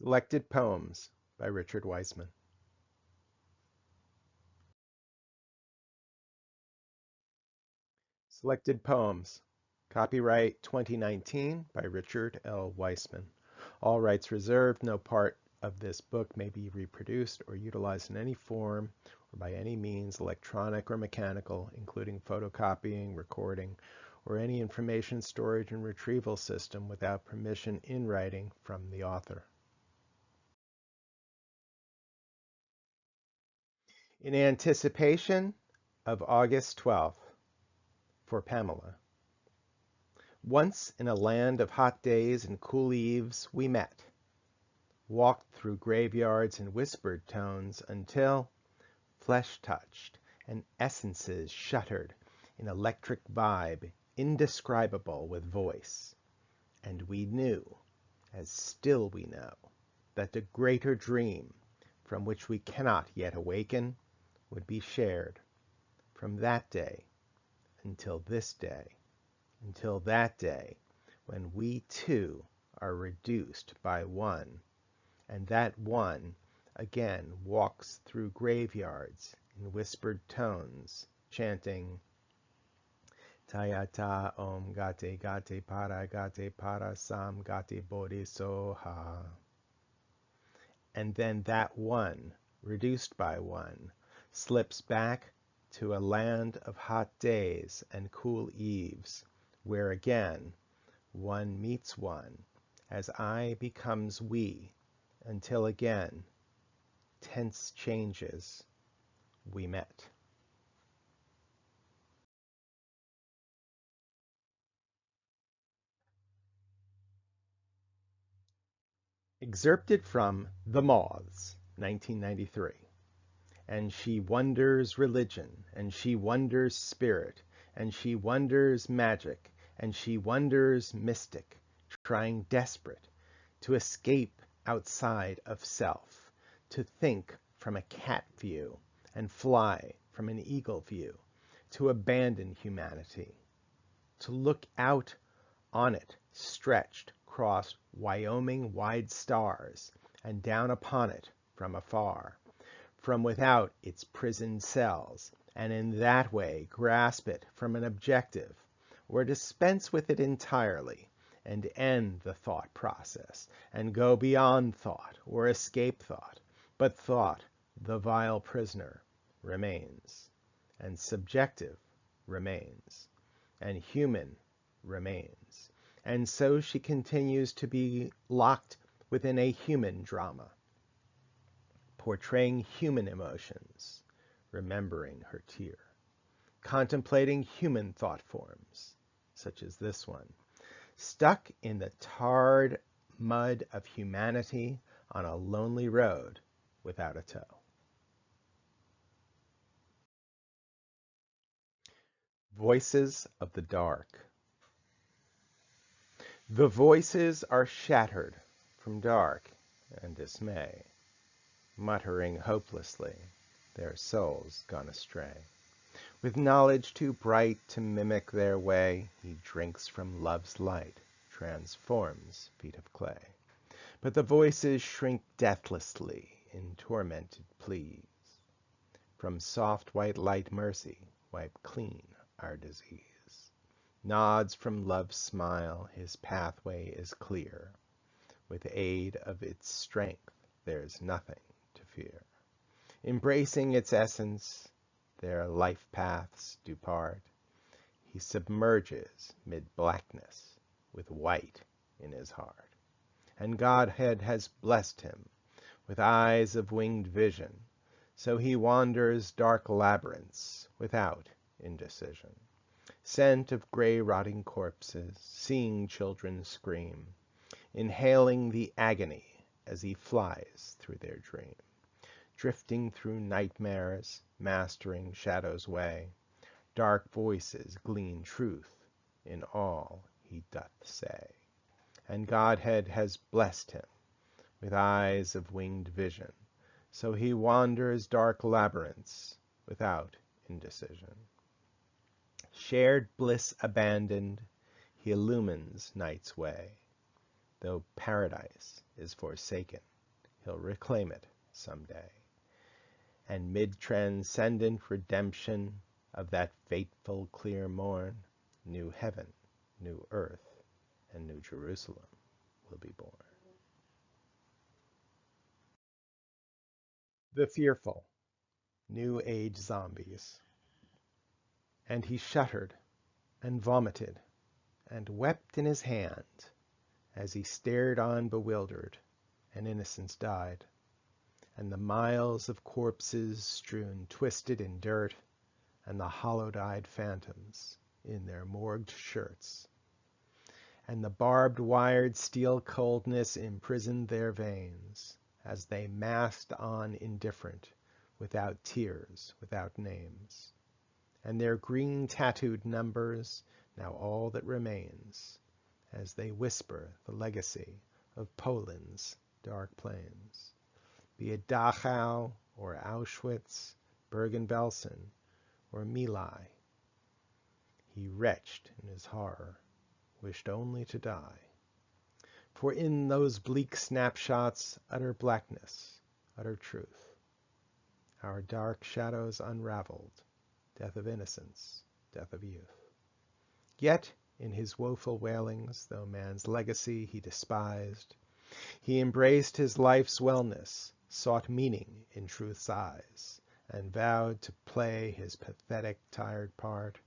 Selected Poems by Richard Weissman. Selected Poems. Copyright 2019 by Richard L. Weissman. All rights reserved. No part of this book may be reproduced or utilized in any form or by any means, electronic or mechanical, including photocopying, recording, or any information storage and retrieval system without permission in writing from the author. In anticipation of August 12th, for Pamela. Once in a land of hot days and cool eves we met, walked through graveyards in whispered tones until, flesh touched and essences shuttered in electric vibe indescribable with voice, and we knew, as still we know, that the greater dream, from which we cannot yet awaken, would be shared from that day until this day, until that day when we too are reduced by one, and that one again walks through graveyards in whispered tones, chanting Tayata Om Gate Gate Para Sam Gate Bodhi Soha. And then that one, reduced by one, slips back to a land of hot days and cool eves, where again one meets one, as I becomes we, until again, tense changes, we met. Excerpted from The Moths, 1993. And she wonders religion, and she wonders spirit, and she wonders magic, and she wonders mystic, trying desperate to escape outside of self, to think from a cat view and fly from an eagle view, to abandon humanity, to look out on it stretched across Wyoming wide stars and down upon it from afar, from without its prisoned cells, and in that way grasp it from an objective, or dispense with it entirely, and end the thought process, and go beyond thought, or escape thought, but thought, the vile prisoner, remains, and subjective remains, and human remains, and so she continues to be locked within a human drama, portraying human emotions, remembering her tear, contemplating human thought forms, such as this one, stuck in the tarred mud of humanity on a lonely road without a tow. Voices of the Dark. The voices are shattered from dark and dismay, muttering hopelessly, their souls gone astray. With knowledge too bright to mimic their way, he drinks from love's light, transforms feet of clay. But the voices shrink deathlessly in tormented pleas. From soft white light mercy, wipe clean our disease. Nods from love's smile, his pathway is clear. With aid of its strength, there's nothing to fear. Embracing its essence, their life paths do part. He submerges mid blackness with white in his heart. And Godhead has blessed him with eyes of winged vision, so he wanders dark labyrinths without indecision. Scent of gray rotting corpses, seeing children scream, inhaling the agony as he flies through their dream. Drifting through nightmares, mastering shadow's way, dark voices glean truth in all he doth say. And Godhead has blessed him with eyes of winged vision, so he wanders dark labyrinths without indecision. Shared bliss abandoned, he illumines night's way, though paradise is forsaken he'll reclaim it someday. And mid-transcendent redemption of that fateful clear morn, new heaven, new earth, and new Jerusalem will be born. The fearful, new age zombies. And he shuddered and vomited and wept in his hand as he stared on bewildered, and innocence died, and the miles of corpses strewn twisted in dirt, and the hollow-eyed phantoms in their morgued shirts, and the barbed-wired steel coldness imprisoned their veins as they masked on indifferent, without tears, without names, and their green-tattooed numbers now all that remains, as they whisper the legacy of Poland's dark plains, be it Dachau or Auschwitz, Bergen-Belsen or My Lai. He retched in his horror, wished only to die. For in those bleak snapshots utter blackness, utter truth. Our dark shadows unraveled, death of innocence, death of youth. Yet in his woeful wailings, though man's legacy he despised, he embraced his life's wellness, sought meaning in truth's eyes, and vowed to play his pathetic, tired part,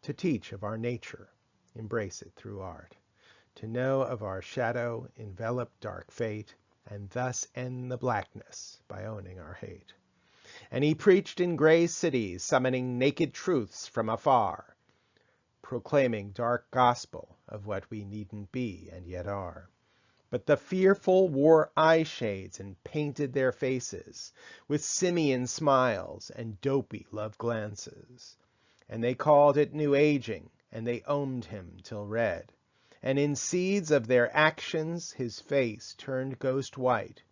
to teach of our nature, embrace it through art, to know of our shadow, envelop dark fate, and thus end the blackness by owning our hate. And he preached in gray cities, summoning naked truths from afar, proclaiming dark gospel of what we needn't be and yet are. But the fearful wore eye shades and painted their faces with simian smiles and dopey love glances. And they called it new aging, and they owned him till red. And in seeds of their actions his face turned ghost white.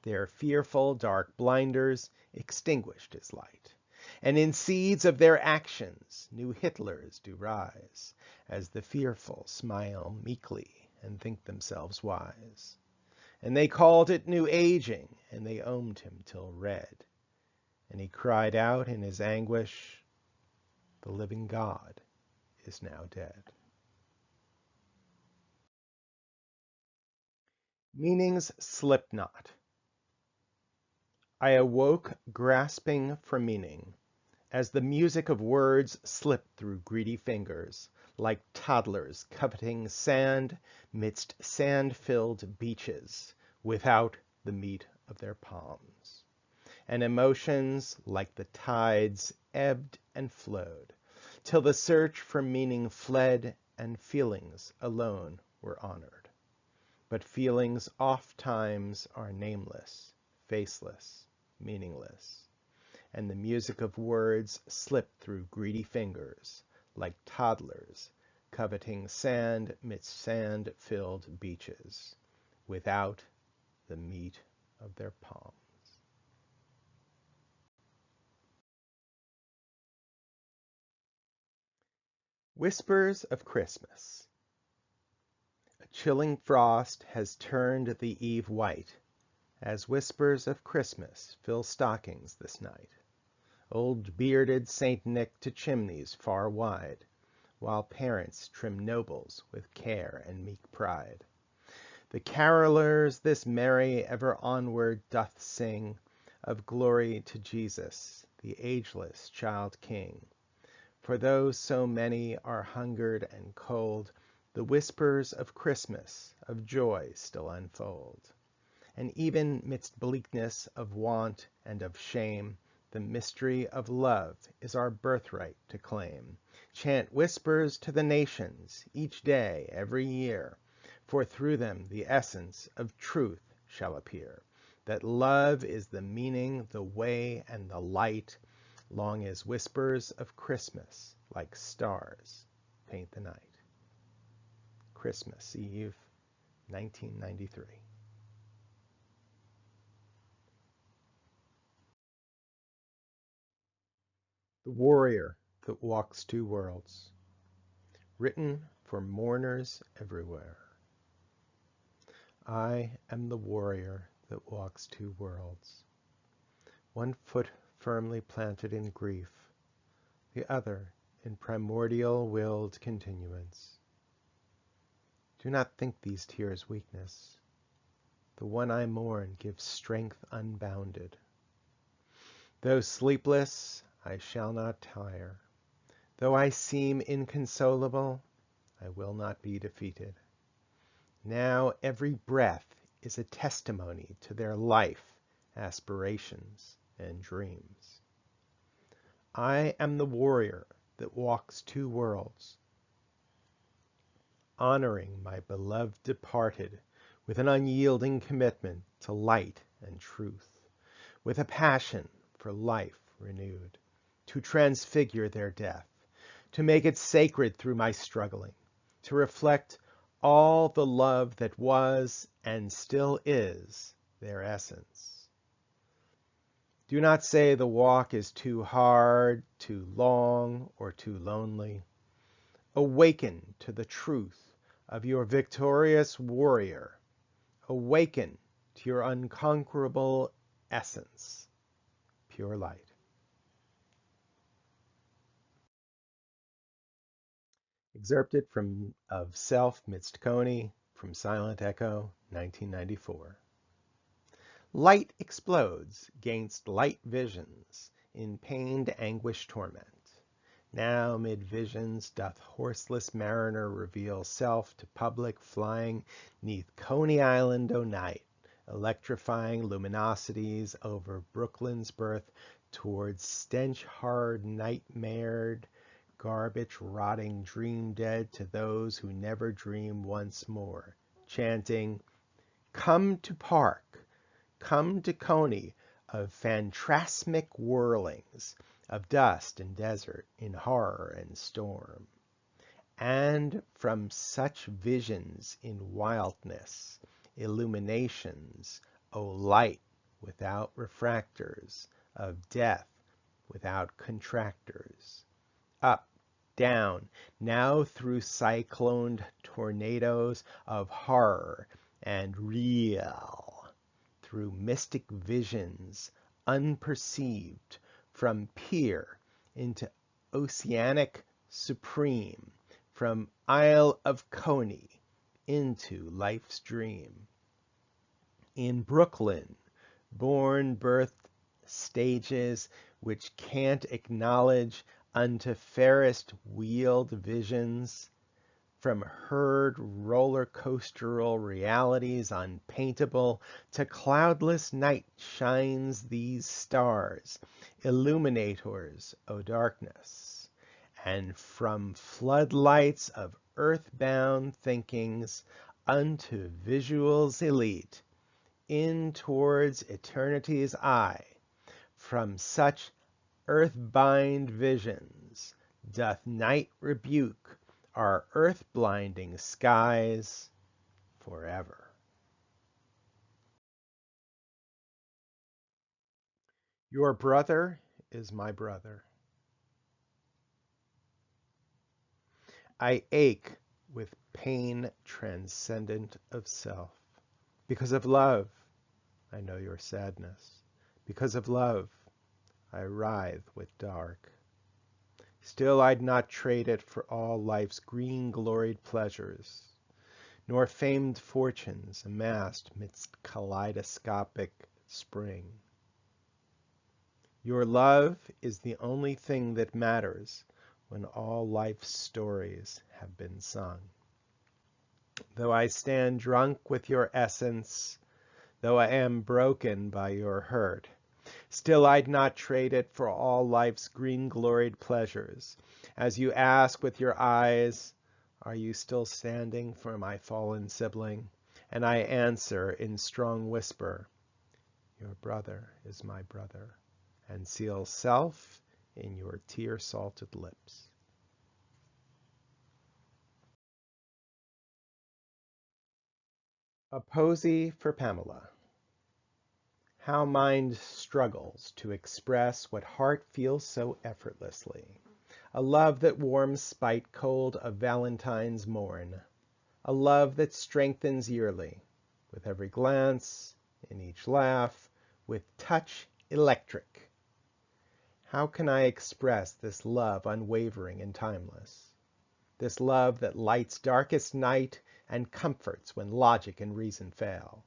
Their fearful dark blinders extinguished his light. And in seeds of their actions new Hitlers do rise, as the fearful smile meekly and think themselves wise. And they called it new aging, and they owned him till red. And he cried out in his anguish, the living God is now dead. Meanings slip not. I awoke grasping for meaning, as the music of words slipped through greedy fingers, like toddlers coveting sand midst sand-filled beaches, without the meat of their palms. And emotions, like the tides, ebbed and flowed, till the search for meaning fled, and feelings alone were honored. But feelings oft-times are nameless, faceless, meaningless, and the music of words slipped through greedy fingers, like toddlers coveting sand midst sand-filled beaches, without the meat of their palms. Whispers of Christmas. A chilling frost has turned the eve white, as whispers of Christmas fill stockings this night. Old bearded Saint Nick to chimneys far wide, while parents trim nobles with care and meek pride. The carolers this merry ever onward doth sing, of glory to Jesus, the ageless child King. For though so many are hungered and cold, the whispers of Christmas of joy still unfold. And even midst bleakness of want and of shame, the mystery of love is our birthright to claim. Chant whispers to the nations, each day, every year, for through them the essence of truth shall appear, that love is the meaning, the way, and the light, long as whispers of Christmas, like stars, paint the night. Christmas Eve, 1993. The Warrior That Walks Two Worlds. Written for mourners everywhere. I am the warrior that walks two worlds, one foot firmly planted in grief, the other in primordial willed continuance. Do not think these tears weakness. The one I mourn gives strength unbounded. Though sleepless, I shall not tire. Though I seem inconsolable, I will not be defeated. Now every breath is a testimony to their life, aspirations, and dreams. I am the warrior that walks two worlds, honoring my beloved departed with an unyielding commitment to light and truth, with a passion for life renewed, to transfigure their death, to make it sacred through my struggling, to reflect all the love that was and still is their essence. Do not say the walk is too hard, too long, or too lonely. Awaken to the truth of your victorious warrior. Awaken to your unconquerable essence, pure light. Excerpted from Of Self Midst Coney from Silent Echo, 1994. Light explodes 'gainst light visions in pained anguish torment. Now mid visions doth horseless mariner reveal self to public flying 'neath Coney Island o' night, electrifying luminosities over Brooklyn's birth towards stench-hard nightmared garbage rotting dream dead to those who never dream once more, chanting, "Come to Park, come to Coney of phantasmic whirlings, of dust and desert, in horror and storm." And from such visions in wildness, illuminations, O light without refractors, of death without contractors, up, down, now through cycloned tornadoes of horror and real, through mystic visions unperceived, from pier into oceanic supreme, from Isle of Coney into life's dream. In Brooklyn, born birth stages which can't acknowledge unto fairest wheeled visions, from herd roller coasteral realities unpaintable to cloudless night shines these stars, illuminators o' darkness, and from floodlights of earthbound thinkings unto visuals elite, in towards eternity's eye, from such earth-bind visions doth night rebuke our earth-blinding skies forever. Your brother is my brother. I ache with pain transcendent of self. Because of love, I know your sadness. Because of love, I writhe with dark. Still I'd not trade it for all life's green-gloried pleasures, nor famed fortunes amassed midst kaleidoscopic spring. Your love is the only thing that matters when all life's stories have been sung. Though I stand drunk with your essence, though I am broken by your hurt, still I'd not trade it for all life's green-gloried pleasures. As you ask with your eyes, "Are you still standing for my fallen sibling?" And I answer in strong whisper, "Your brother is my brother," and seal self in your tear-salted lips. A Posy for Pamela. How mind struggles to express what heart feels so effortlessly. A love that warms spite cold of Valentine's morn. A love that strengthens yearly, with every glance, in each laugh, with touch electric. How can I express this love unwavering and timeless? This love that lights darkest night and comforts when logic and reason fail.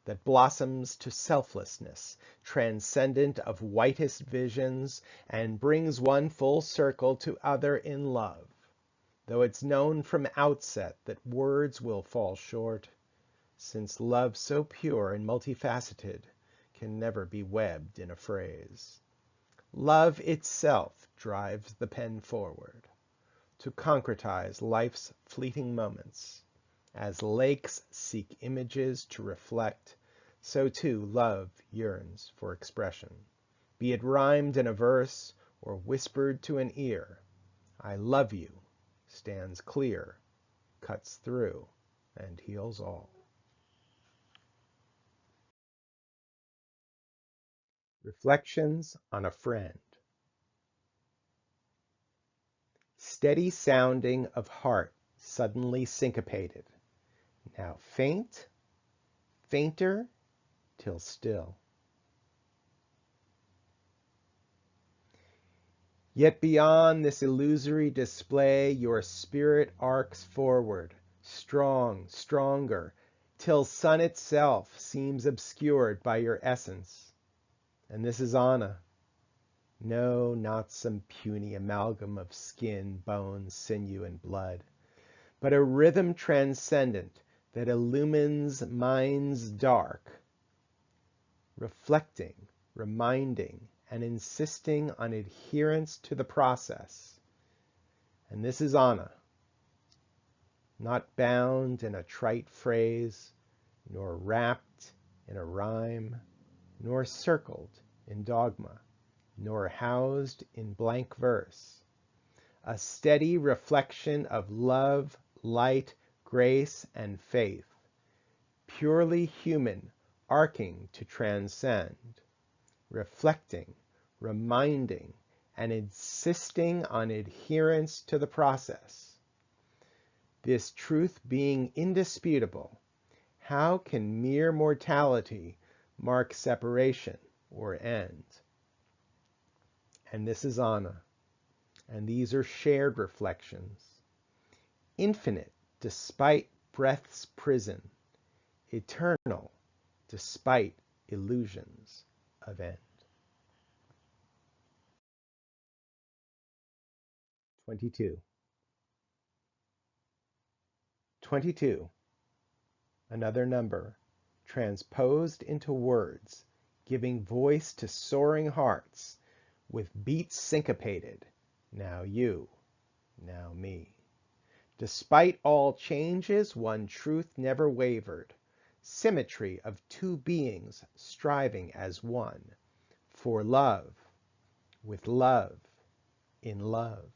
That blossoms to selflessness, transcendent of whitest visions, and brings one full circle to other in love. Though it's known from outset that words will fall short, since love so pure and multifaceted can never be webbed in a phrase. Love itself drives the pen forward to concretize life's fleeting moments. As lakes seek images to reflect, so too love yearns for expression. Be it rhymed in a verse or whispered to an ear, I love you stands clear, cuts through, and heals all. Reflections on a Friend. Steady sounding of heart suddenly syncopated, now faint, fainter, till still. Yet beyond this illusory display your spirit arcs forward, strong, stronger, till sun itself seems obscured by your essence. And this is Anna. No, not some puny amalgam of skin, bones, sinew, and blood, but a rhythm transcendent that illumines minds dark, reflecting, reminding, and insisting on adherence to the process. And this is Anna, not bound in a trite phrase, nor wrapped in a rhyme, nor circled in dogma, nor housed in blank verse. A steady reflection of love, light, grace, and faith, purely human, arcing to transcend, reflecting, reminding, and insisting on adherence to the process. This truth being indisputable, how can mere mortality mark separation or end? And this is Anna, and these are shared reflections. Infinite despite breath's prison, eternal despite illusions of end. 22. 22. Another number, transposed into words, giving voice to soaring hearts, with beats syncopated, now you, now me. Despite all changes, one truth never wavered, symmetry of two beings striving as one, for love, with love, in love,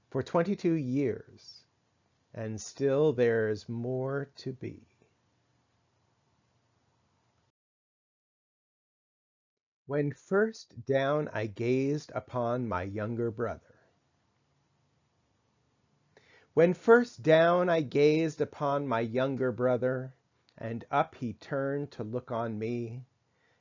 for 22 years, and still there's more to be. When first down I gazed upon my younger brother. When first down I gazed upon my younger brother, and up he turned to look on me,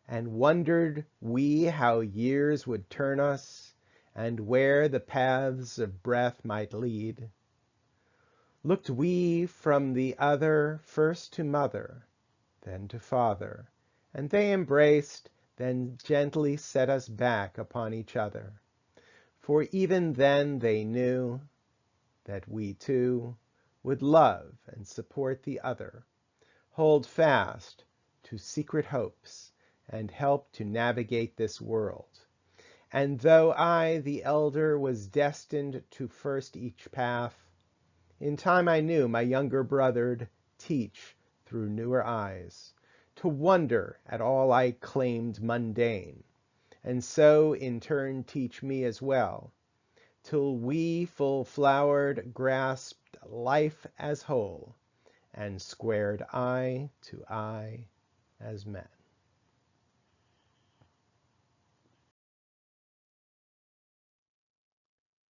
and wondered we how years would turn us, and where the paths of breath might lead. Looked we from the other first to mother, then to father, and they embraced, then gently set us back upon each other. For even then they knew that we too would love and support the other, hold fast to secret hopes, and help to navigate this world. And though I, the elder, was destined to first each path, in time I knew my younger brother'd teach through newer eyes, to wonder at all I claimed mundane, and so in turn teach me as well, till we full-flowered grasped life as whole, and squared eye to eye as men.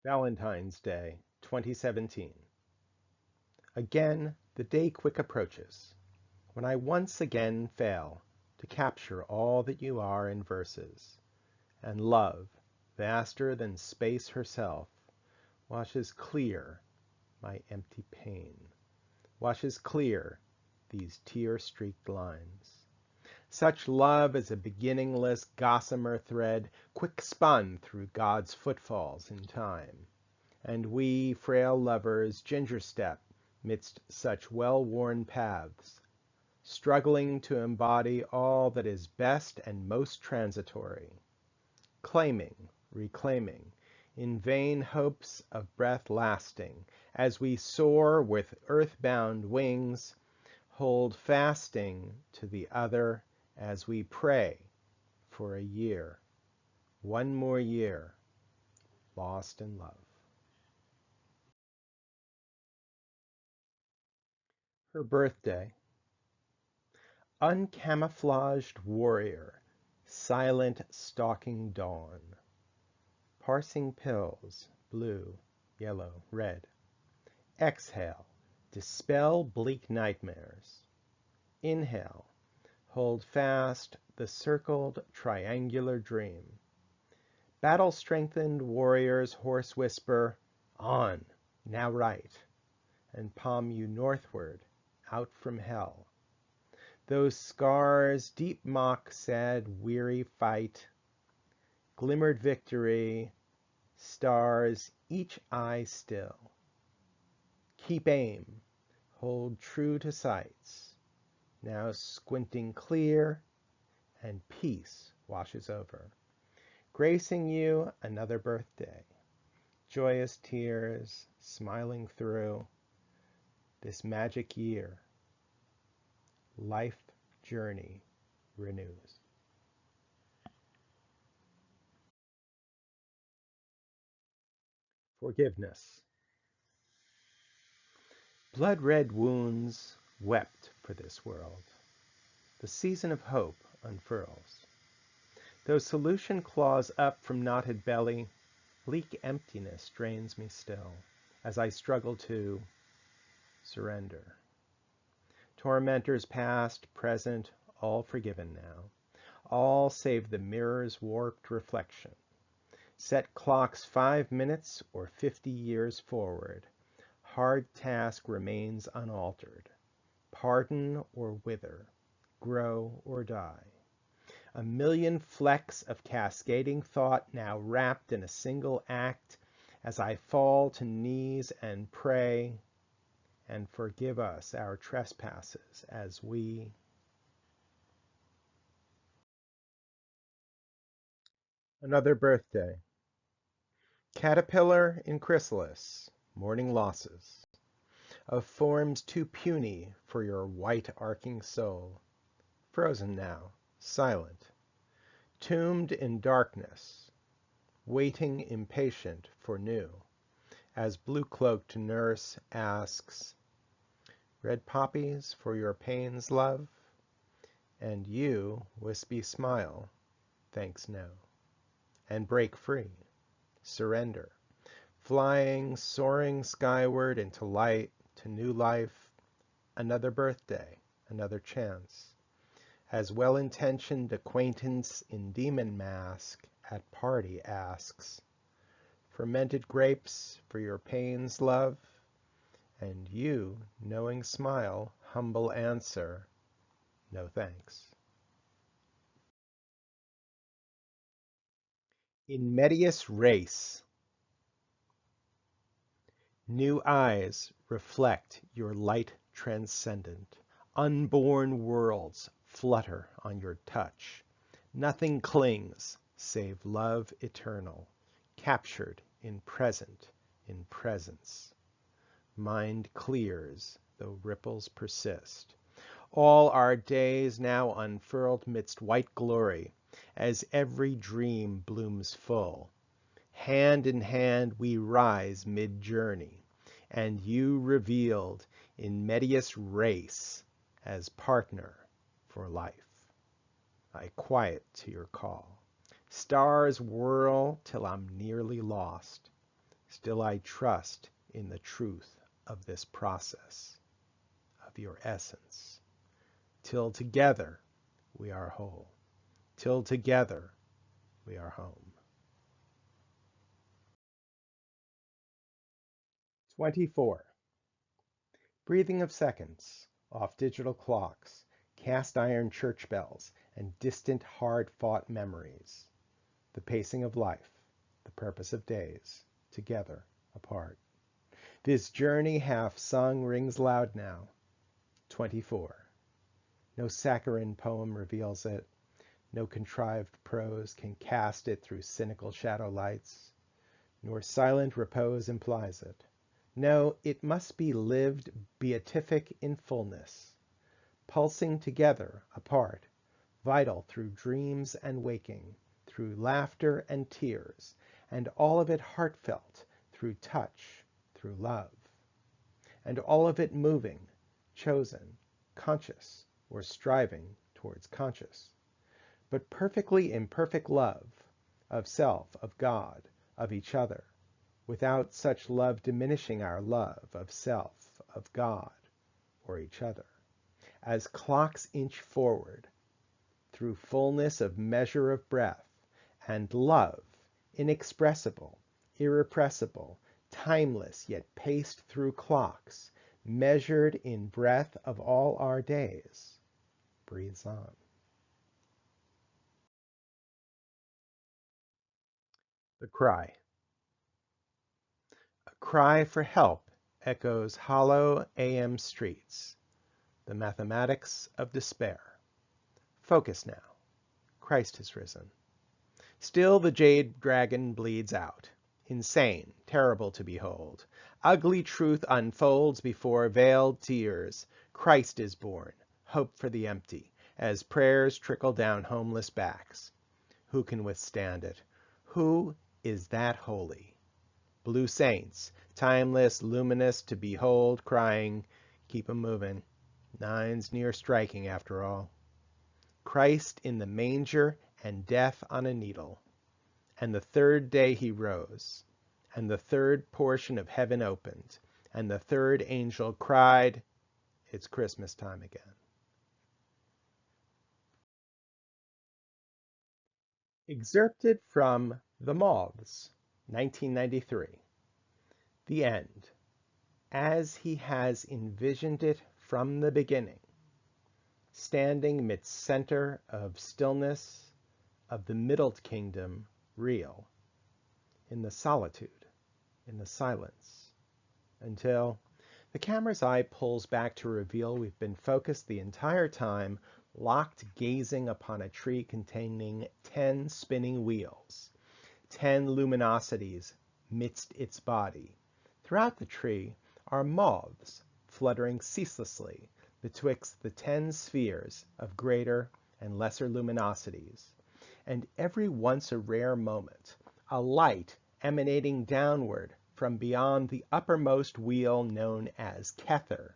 Valentine's Day, 2017. Again, the day quick approaches, when I once again fail to capture all that you are in verses, and love, vaster than space herself, washes clear my empty pain, washes clear these tear-streaked lines. Such love is a beginningless gossamer thread, quick spun through God's footfalls in time. And we, frail lovers, ginger-step midst such well-worn paths, struggling to embody all that is best and most transitory, claiming, reclaiming, in vain hopes of breath lasting, as we soar with earth-bound wings, hold fasting to the other as we pray for a year, one more year, lost in love. Her birthday. Uncamouflaged warrior, silent stalking dawn, parsing pills, blue, yellow, red. Exhale, dispel bleak nightmares. Inhale, hold fast the circled triangular dream. Battle-strengthened warriors hoarse whisper, on, now right, and palm you northward, out from hell. Those scars deep mock sad weary fight, glimmered victory, stars each eye still. Keep aim, hold true to sights, now squinting clear, and peace washes over, gracing you another birthday, joyous tears smiling through this magic year. Life journey renews. Forgiveness. Blood-red wounds wept for this world. The season of hope unfurls. Though solution claws up from knotted belly, bleak emptiness drains me still, as I struggle to surrender. Tormentors past, present, all forgiven now, all save the mirror's warped reflection. Set clocks 5 minutes or 50 years forward. Hard task remains unaltered. Pardon or wither, grow or die. A million flecks of cascading thought now wrapped in a single act as I fall to knees and pray, and forgive us our trespasses as we. Another birthday. Caterpillar in chrysalis, mourning losses, of forms too puny for your white arcing soul, frozen now, silent, tombed in darkness, waiting impatient for new, as blue-cloaked nurse asks, red poppies for your pains, love? And you, wispy smile, thanks no, and break free, surrender, flying, soaring skyward into light, to new life, another birthday, another chance, as well-intentioned acquaintance in demon mask at party asks, fermented grapes for your pains, love? And you, knowing smile, humble answer, no thanks. In medias res, new eyes reflect your light transcendent. Unborn worlds flutter on your touch. Nothing clings save love eternal, captured in presence. Mind clears, though ripples persist. All our days now unfurled midst white glory, as every dream blooms full. Hand in hand we rise mid-journey, and you revealed in medias res as partner for life. I quiet to your call. Stars whirl till I'm nearly lost. Still I trust in the truth of this process, of your essence, till together we are whole, till together we are home. 24. Breathing of seconds off digital clocks, cast iron church bells, and distant hard-fought memories. The pacing of life, the purpose of days, together, apart. This journey half sung rings loud now. 24. No saccharine poem reveals it. No contrived prose can cast it through cynical shadow lights, nor silent repose implies it. No, it must be lived beatific in fullness, pulsing together, apart, vital through dreams and waking, through laughter and tears, and all of it heartfelt through touch, through love, and all of it moving, chosen, conscious, or striving towards conscious, but perfectly imperfect love of self, of God, of each other, without such love diminishing our love of self, of God, or each other. As clocks inch forward, through fullness of measure of breath, and love, inexpressible, irrepressible, timeless, yet paced through clocks, measured in breath of all our days, breathes on. The cry. A cry for help echoes hollow AM streets, the mathematics of despair. Focus now. Christ has risen. Still the jade dragon bleeds out. Insane, terrible to behold. Ugly truth unfolds before veiled tears. Christ is born, hope for the empty, as prayers trickle down homeless backs. Who can withstand it? Who is that holy? Blue saints, timeless, luminous to behold, crying, keep 'em moving. Nine's near striking after all. Christ in the manger and death on a needle. And the third day he rose, and the third portion of heaven opened, and the third angel cried, it's Christmas time again. Excerpted from The Moths, 1993. The end, as he has envisioned it from the beginning, standing midst center of stillness of the middle kingdom, real, in the solitude, in the silence, until the camera's eye pulls back to reveal we've been focused the entire time, locked gazing upon a tree containing 10 spinning wheels, 10 luminosities midst its body. Throughout the tree are moths fluttering ceaselessly betwixt the 10 spheres of greater and lesser luminosities, and every once a rare moment, a light emanating downward from beyond the uppermost wheel known as Kether,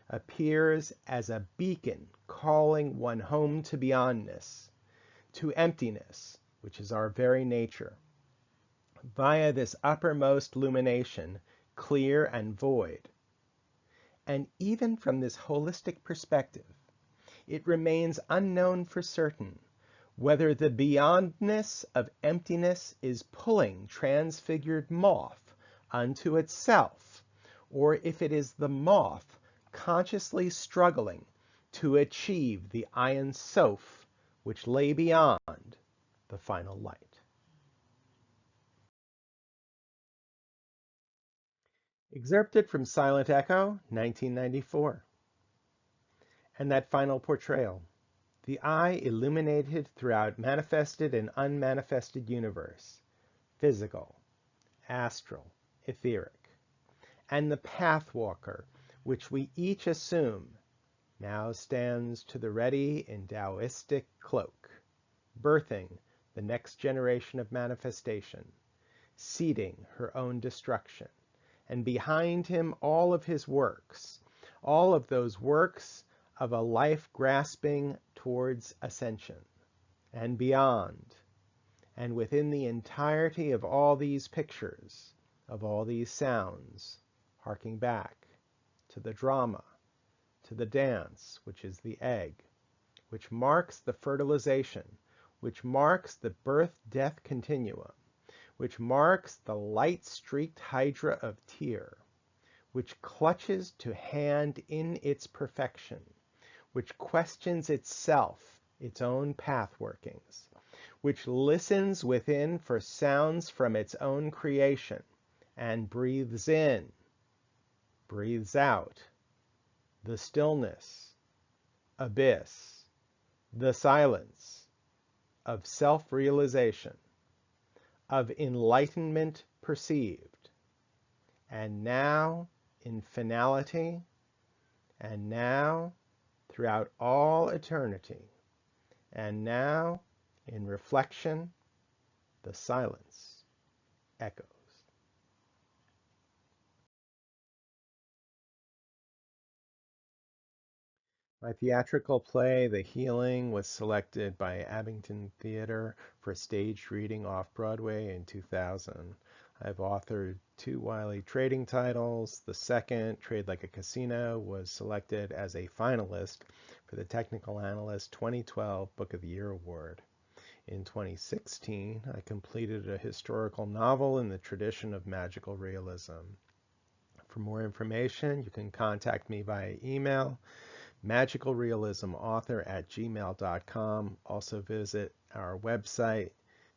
appears as a beacon calling one home to beyondness, to emptiness, which is our very nature. Via this uppermost lumination, clear and void. And even from this holistic perspective, it remains unknown for certain whether the beyondness of emptiness is pulling transfigured moth unto itself, or if it is the moth consciously struggling to achieve the Ein Sof which lay beyond the final light. Excerpted from Silent Echo, 1994. And that final portrayal. The eye illuminated throughout manifested and unmanifested universe, physical, astral, etheric, and the pathwalker, which we each assume, now stands to the ready in Taoistic cloak, birthing the next generation of manifestation, seeding her own destruction, and behind him all of his works, all of those works of a life grasping towards ascension and beyond, and within the entirety of all these pictures, of all these sounds, harking back to the drama, to the dance, which is the egg, which marks the fertilization, which marks the birth-death continuum, which marks the light-streaked hydra of Tyr, which clutches to hand in its perfection, which questions itself, its own path workings, which listens within for sounds from its own creation, and breathes in, breathes out, the stillness, abyss, the silence of self-realization, of enlightenment perceived, and now in finality, and now throughout all eternity, and now in reflection, the silence echoes. My theatrical play, The Healing, was selected by Abington Theater for staged reading off-Broadway in 2000. I've authored 2 Wiley trading titles. The second, Trade Like a Casino, was selected as a finalist for the Technical Analyst 2012 Book of the Year Award. In 2016, I completed a historical novel in the tradition of magical realism. For more information, you can contact me via email, magicalrealismauthor@gmail.com. Also visit our website,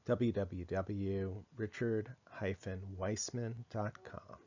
www.richard-weissman.com.